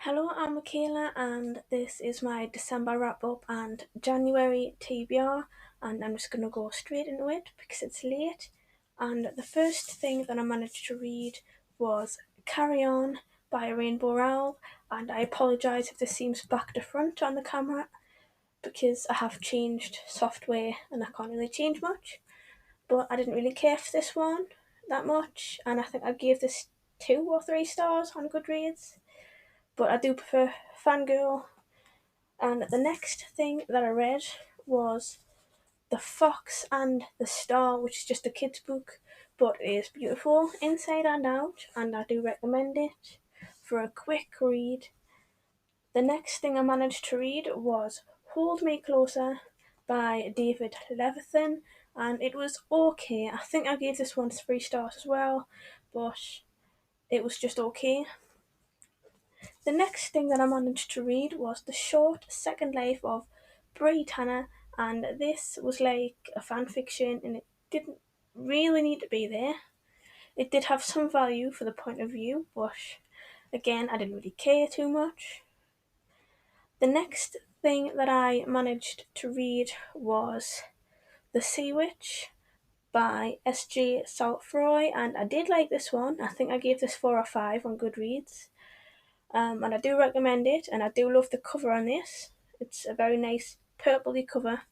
Hello, I'm Michaela, and this is my December wrap up and January TBR. And I'm just going to go straight into it because it's late. And the first thing that I managed to read was Carry On by Rainbow Owl. And I apologise if this seems back to front on the camera because I have changed software and I can't really change much. But I didn't really care for this one that much, and I think I gave this 2 or 3 stars on Goodreads. But I do prefer Fangirl. And the next thing that I read was The Fox and the Star, which is just a kid's book, but it is beautiful inside and out, and I do recommend it for a quick read. The next thing I managed to read was Hold Me Closer by David Levithan, and it was okay. I think I gave this one 3 stars as well, but it was just okay. The next thing that I managed to read was The Short Second Life of Brie Tanner, and this was like a fan fiction and it didn't really need to be there. It did have some value for the point of view, but again, I didn't really care too much. The next thing that I managed to read was The Sea Witch by S.J. Salfroy, and I did like this one. I think I gave this 4 or 5 on Goodreads. And I do recommend it, and I do love the cover on this. It's a very nice purpley cover.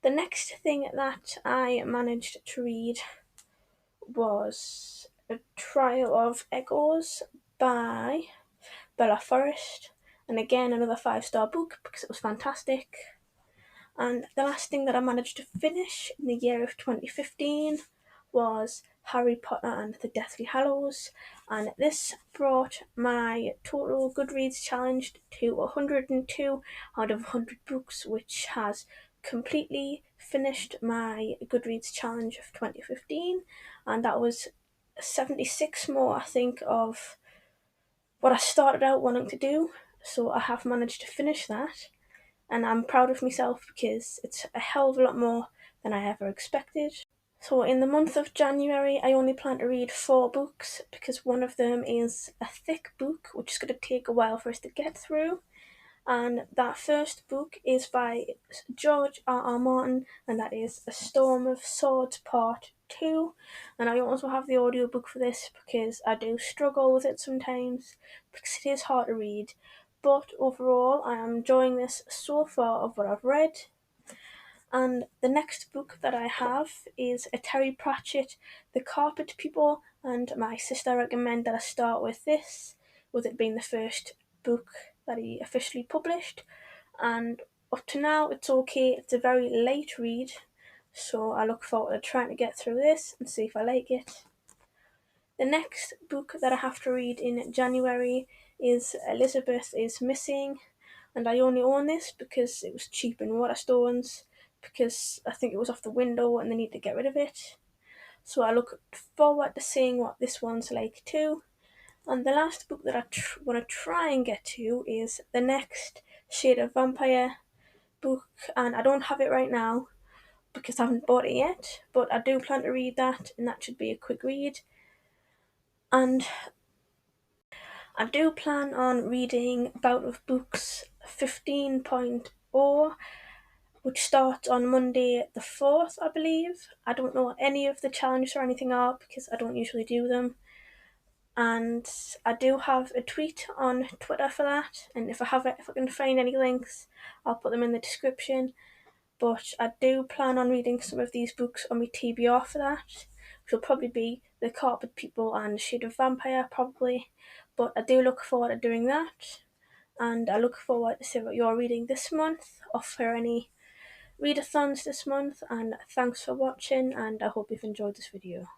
The next thing that I managed to read was A Trial of Echoes by Bella Forrest, and again another 5-star book because it was fantastic. And the last thing that I managed to finish in the year of 2015 was Harry Potter and the Deathly Hallows, and this brought my total Goodreads challenge to 102 out of 100 books, which has completely finished my Goodreads challenge of 2015, and that was 76 more, I think, of what I started out wanting to do, so I have managed to finish that, and I'm proud of myself because it's a hell of a lot more than I ever expected. So in the month of January, I only plan to read 4 books because one of them is a thick book, which is going to take a while for us to get through. And that first book is by George R.R. Martin, and that is A Storm of Swords Part 2. And I also have the audiobook for this because I do struggle with it sometimes because it is hard to read. But overall, I am enjoying this so far of what I've read. And the next book that I have is a Terry Pratchett, The Carpet People, and my sister recommended that I start with this, with it being the first book that he officially published. And up to now, it's okay. It's a very light read, so I look forward to trying to get through this and see if I like it. The next book that I have to read in January is Elizabeth is Missing, and I only own this because it was cheap in Waterstones, because I think it was off the window and they need to get rid of it. So I look forward to seeing what this one's like too. And the last book that I want to try and get to is the next Shade of Vampire book, and I don't have it right now because I haven't bought it yet, but I do plan to read that, and that should be a quick read. And I do plan on reading Bout of Books 15.0, which starts on Monday the 4th, I believe. I don't know what any of the challenges or anything are because I don't usually do them. And I do have a tweet on Twitter for that, and if I can find any links, I'll put them in the description. But I do plan on reading some of these books on my TBR for that, which will probably be The Carpet People and Shade of Vampire, probably. But I do look forward to doing that, and I look forward to see what you're reading this month, or for any readathons this month. And thanks for watching, and I hope you've enjoyed this video.